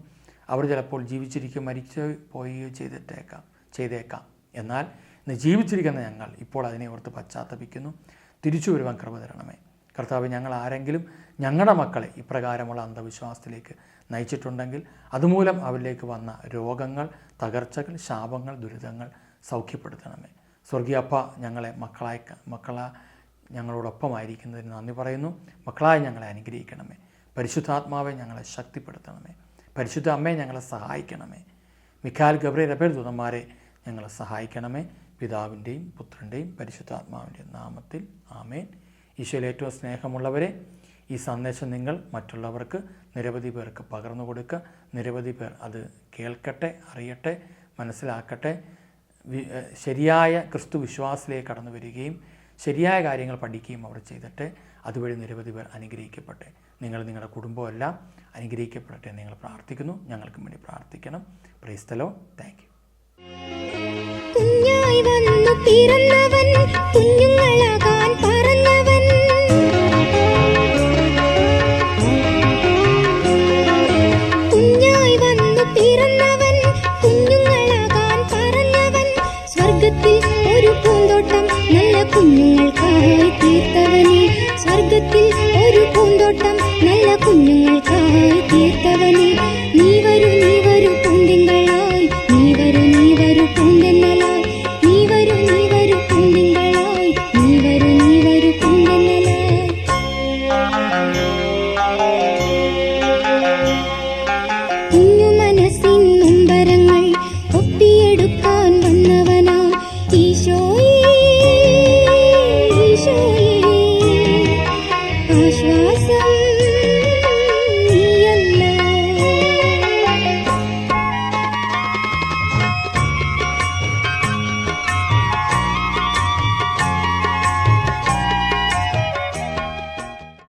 അവർ ചിലപ്പോൾ ജീവിച്ചിരിക്കുക മരിച്ചു പോവുകയോ ചെയ്തേക്കാം. എന്നാൽ ഇന്ന് ജീവിച്ചിരിക്കുന്ന ഞങ്ങൾ ഇപ്പോൾ അതിനെ ഓർത്ത് പശ്ചാത്തപിക്കുന്നു. തിരിച്ചു വരുവാൻ കൃപ തരണമേ. കർത്താവ്, ഞങ്ങൾ ആരെങ്കിലും ഞങ്ങളുടെ മക്കളെ ഇപ്രകാരമുള്ള അന്ധവിശ്വാസത്തിലേക്ക് നയിച്ചിട്ടുണ്ടെങ്കിൽ അതുമൂലം അവരിലേക്ക് വന്ന രോഗങ്ങൾ, തകർച്ചകൾ, ശാപങ്ങൾ, ദുരിതങ്ങൾ സൗഖ്യപ്പെടുത്തണമേ. സ്വർഗീയ അപ്പ, മക്കളെ ഞങ്ങളോടൊപ്പമായിരിക്കുന്നതിന് നന്ദി പറയുന്നു. മക്കളായി ഞങ്ങളെ അനുഗ്രഹിക്കണമേ. പരിശുദ്ധാത്മാവെ ഞങ്ങളെ ശക്തിപ്പെടുത്തണമേ. പരിശുദ്ധ അമ്മയെ ഞങ്ങളെ സഹായിക്കണമേ. മിഖായേൽ, ഗബ്രിയേൽ, റഫേൽ ദൂതന്മാരെ ഞങ്ങളെ സഹായിക്കണമേ. പിതാവിൻ്റെയും പുത്രൻ്റെയും പരിശുദ്ധാത്മാവിൻ്റെയും നാമത്തിൽ ആമേൻ. ഈശോയിൽ ഏറ്റവും സ്നേഹമുള്ളവരെ, ഈ സന്ദേശം നിങ്ങൾ മറ്റുള്ളവർക്ക്, നിരവധി പേർക്ക് പകർന്നു കൊടുക്കുക. നിരവധി പേർ അത് കേൾക്കട്ടെ, അറിയട്ടെ, മനസ്സിലാക്കട്ടെ. ശരിയായ ക്രിസ്തു വിശ്വാസത്തിലേക്ക് കടന്നു വരികയും ശരിയായ കാര്യങ്ങൾ പഠിക്കുകയും അവർ ചെയ്തിട്ട് അതുവഴി നിരവധി പേർ അനുഗ്രഹിക്കട്ടെ. നിങ്ങളുടെ കുടുംബമെല്ലാം അനുഗ്രഹിക്കപ്പെടട്ടെ എന്ന് നിങ്ങൾ പ്രാർത്ഥിക്കുന്നു. ഞങ്ങൾക്കും വേണ്ടി പ്രാർത്ഥിക്കണം. Praise the Lord. Thank you. കുഞ്ഞായി വന്നു പിറന്നവൻ കുഞ്ഞുങ്ങളാകാൻ